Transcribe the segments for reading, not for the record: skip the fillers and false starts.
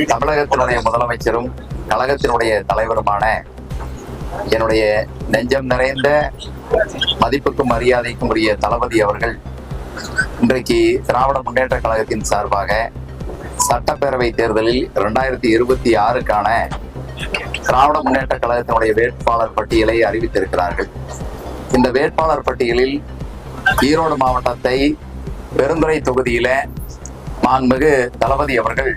தமிழகத்தினுடைய முதலமைச்சரும் கழகத்தினுடைய தலைவருமான என்னுடைய நெஞ்சம் நிறைந்த மதிப்புக்கும் மரியாதைக்கும் உரிய தளபதி அவர்கள் இன்றைக்கு திராவிட முன்னேற்ற கழகத்தின் சார்பாக சட்டப்பேரவை தேர்தலில் 2026க்கான திராவிட முன்னேற்ற கழகத்தினுடைய வேட்பாளர் பட்டியலை அறிவித்திருக்கிறார்கள். இந்த வேட்பாளர் பட்டியலில் ஈரோடு மாவட்டத்தை பெருந்துறை தொகுதியில மாண்புமிகு தளபதி அவர்கள்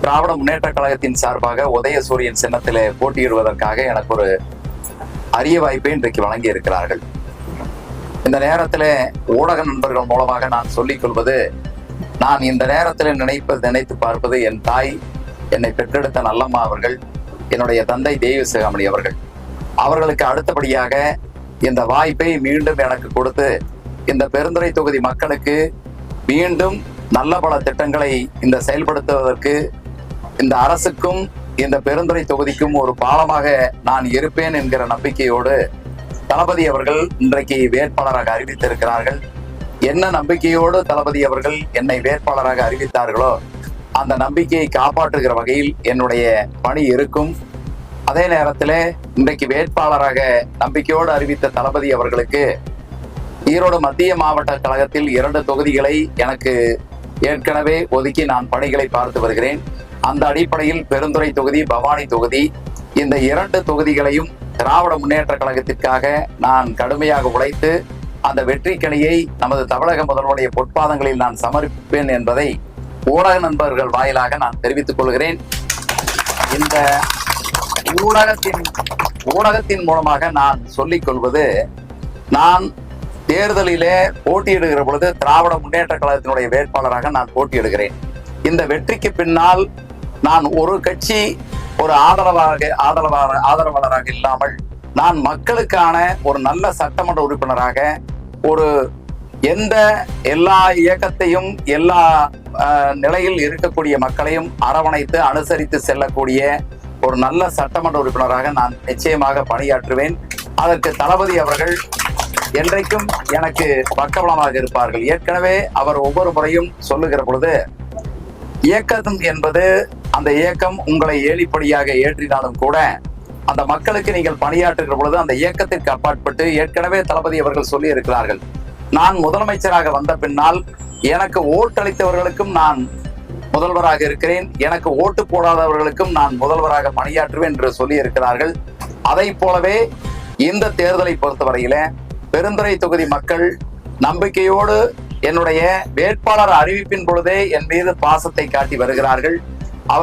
திராவிட முன்னேற்ற கழகத்தின் சார்பாக உதயசூரியன் சின்னத்திலே போட்டியிடுவதற்காக எனக்கு ஒரு அரிய வாய்ப்பை இன்றைக்கு வழங்கி இருக்கிறார்கள். இந்த நேரத்தில் ஊடக நண்பர்கள் மூலமாக நான் சொல்லிக் கொள்வது, நான் இந்த நேரத்தில் நினைத்து பார்ப்பது என் தாய், என்னை பெற்றெடுத்த நல்லம்மா அவர்கள், என்னுடைய தந்தை தெய்வ சிகாமணி அவர்களுக்கு அடுத்தபடியாக இந்த வாய்ப்பை மீண்டும் எனக்கு கொடுத்து இந்த பெருந்துறை தொகுதி மக்களுக்கு மீண்டும் நல்ல பல திட்டங்களை இந்த செயல்படுத்துவதற்கு இந்த அரசுக்கும் இந்த பெருந்துறை தொகுதிக்கும் ஒரு பாலமாக நான் இருப்பேன் என்கிற நம்பிக்கையோடு தளபதி அவர்கள் இன்றைக்கு வேட்பாளராக அறிவித்திருக்கிறார்கள். என்ன நம்பிக்கையோடு தளபதி அவர்கள் என்னை வேட்பாளராக அறிவித்தார்களோ அந்த நம்பிக்கையை காப்பாற்றுகிற வகையில் என்னுடைய பணி இருக்கும். அதே நேரத்தில் இன்றைக்கு வேட்பாளராக நம்பிக்கையோடு அறிவித்த தளபதி அவர்களுக்கு ஈரோடு மத்திய மாவட்ட கழகத்தில் 2 தொகுதிகளை எனக்கு ஏற்கனவே ஒதுக்கி நான் பணிகளை பார்த்து வருகிறேன். அந்த அடிப்படையில் பெருந்துறை தொகுதி, பவானி தொகுதி, இந்த 2 தொகுதிகளையும் திராவிட முன்னேற்ற கழகத்திற்காக நான் கடுமையாக உழைத்து அந்த வெற்றிக்கணியை நமது தமிழக முதல்வருடைய பொற்பாதங்களில் நான் சமர்ப்பிப்பேன் என்பதை ஊடக நண்பர்கள் வாயிலாக நான் தெரிவித்துக் கொள்கிறேன். இந்த ஊடகத்தின் மூலமாக நான் சொல்லிக் கொள்வது, நான் தேர்தலிலே போட்டியிடுகிற பொழுது திராவிட முன்னேற்ற கழகத்தினுடைய வேட்பாளராக நான் போட்டியிடுகிறேன். இந்த வெற்றிக்கு பின்னால் நான் ஒரு கட்சி ஒரு ஆதரவாளராக இல்லாமல் நான் மக்களுக்கான ஒரு நல்ல சட்டமன்ற உறுப்பினராக, ஒரு எல்லா இயக்கத்தையும் எல்லா நிலையில் இருக்கக்கூடிய மக்களையும் அரவணைத்து அனுசரித்து செல்லக்கூடிய ஒரு நல்ல சட்டமன்ற உறுப்பினராக நான் நிச்சயமாக பணியாற்றுவேன். அதற்கு தளபதி அவர்கள் என்றைக்கும் எனக்கு பக்கபலமாக இருப்பார்கள். ஏற்கனவே அவர் ஒவ்வொரு முறையும் சொல்லுகிற பொழுது, இயக்கம் என்பது அந்த இயக்கம் உங்களை ஏழிப்படியாக ஏற்றினாலும் கூட அந்த மக்களுக்கு நீங்கள் பணியாற்றுகிற பொழுது அந்த இயக்கத்திற்கு அப்பாற்பட்டு ஏற்கனவே தளபதி அவர்கள் சொல்லி இருக்கிறார்கள், நான் முதலமைச்சராக வந்த பின்னால் எனக்கு ஓட்டளித்தவர்களுக்கும் நான் முதல்வராக இருக்கிறேன், எனக்கு ஓட்டு போடாதவர்களுக்கும் நான் முதல்வராக பணியாற்றுவேன் என்று சொல்லி இருக்கிறார்கள். அதை போலவே இந்த தேர்தலை பொறுத்தவரையில பெருந்துறை தொகுதி மக்கள் நம்பிக்கையோடு என்னுடைய வேட்பாளர் அறிவிப்பின் பொழுதே என் மீது பாசத்தை காட்டி வருகிறார்கள்.